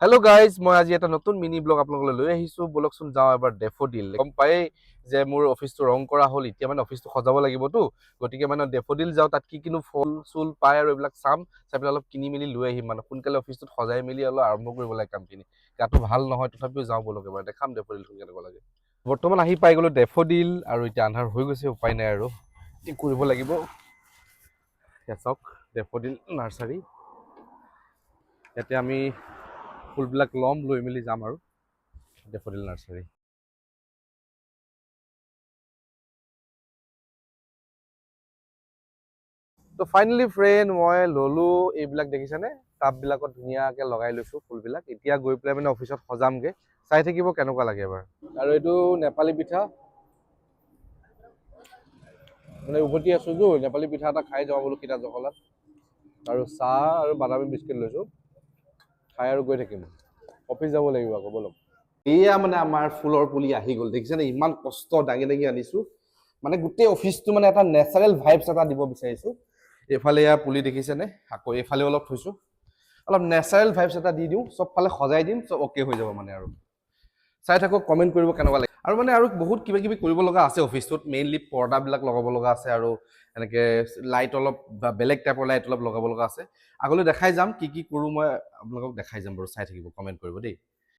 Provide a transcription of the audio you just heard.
Hello' guys, মই আজি এটা নতুন মিনি ব্লগ আপোনালোকলৈ লৈ আহিছোঁ। বলকচোন যাওঁ এবাৰ ডেফোডিল। গম পায়েই যে মোৰ অফিচটো ৰং কৰা হ'ল, এতিয়া মানে অফিচটো সজাব লাগিবতো, গতিকে মানে ডেফোডিল যাওঁ, তাত কি কিনো ফুল চুল পায় আৰু এইবিলাক চাম, চাই পেলাই অলপ কিনি মেলি লৈ আহিম। মানে সোনকালে অফিচটোত সজাই মেলি অলপ আৰম্ভ কৰিব লাগে কামখিনি। গাটো ভাল নহয়, তথাপিও যাওঁ বলক এবাৰ দেখাম ডেফোডিলখন কেনেকুৱা লাগে। বৰ্তমান আহি পাই গ'লোঁ ডেফোডিল, আৰু এতিয়া আন্ধাৰ হৈ গৈছে, উপায় নাই আৰু কি কৰিব লাগিব। চাওক ডেফোডিল নাৰ্চাৰী, ইয়াতে আমি ফুলবিলাক ল'ম, লৈ মেলি যাম আৰু ডেফোডিল নাৰ্চাৰী। তো ফাইনেলি ফ্ৰেণ্ড, মই ল'লোঁ এইবিলাক দেখিছেনে, টাববিলাকত ধুনীয়াকৈ লগাই লৈছোঁ ফুলবিলাক। এতিয়া গৈ পেলাই মানে অফিচত সজামগৈ, চাই থাকিব কেনেকুৱা লাগে এবাৰ। আৰু এইটো নেপালী পিঠা, মানে উভতি আছোঁ যে নেপালী পিঠা এটা খাই যাওঁ বোলো কিনা জখলাত। আৰু চাহ আৰু বাদামী বিস্কুট লৈছোঁ, খাই আৰু গৈ থাকিম। অফিচ যাব লাগিব আকৌ বলক। এয়া মানে আমাৰ ফুলৰ পুলি আহি গ'ল, দেখিছেনে, ইমান কষ্ট দাঙি দাঙি আনিছোঁ। মানে গোটেই অফিচটো মানে এটা নেচাৰেল ভাইবছ এটা দিব বিচাৰিছোঁ। এইফালে ইয়াৰ পুলি দেখিছেনে, আকৌ এইফালে অলপ থৈছোঁ, অলপ নেচাৰেল ভাইবছ এটা দি দিওঁ, চবফালে সজাই দিম, চব অ'কে হৈ যাব মানে। আৰু চাই থাকক, কমেণ্ট কৰিব কেনেকুৱা লাগে। আৰু মানে আৰু বহুত কিবা কিবি কৰিব লগা আছে অফিচটোত, মেইনলি পৰ্দাবিলাক লগাব লগা আছে, আৰু এনেকৈ লাইট অলপ বা বেলেগ টাইপৰ লাইট অলপ লগাব লগা আছে। আগলৈ দেখাই যাম কি কি কৰোঁ, মই আপোনালোকক দেখাই যাম বাৰু, চাই থাকিব, কমেণ্ট কৰিব দেই।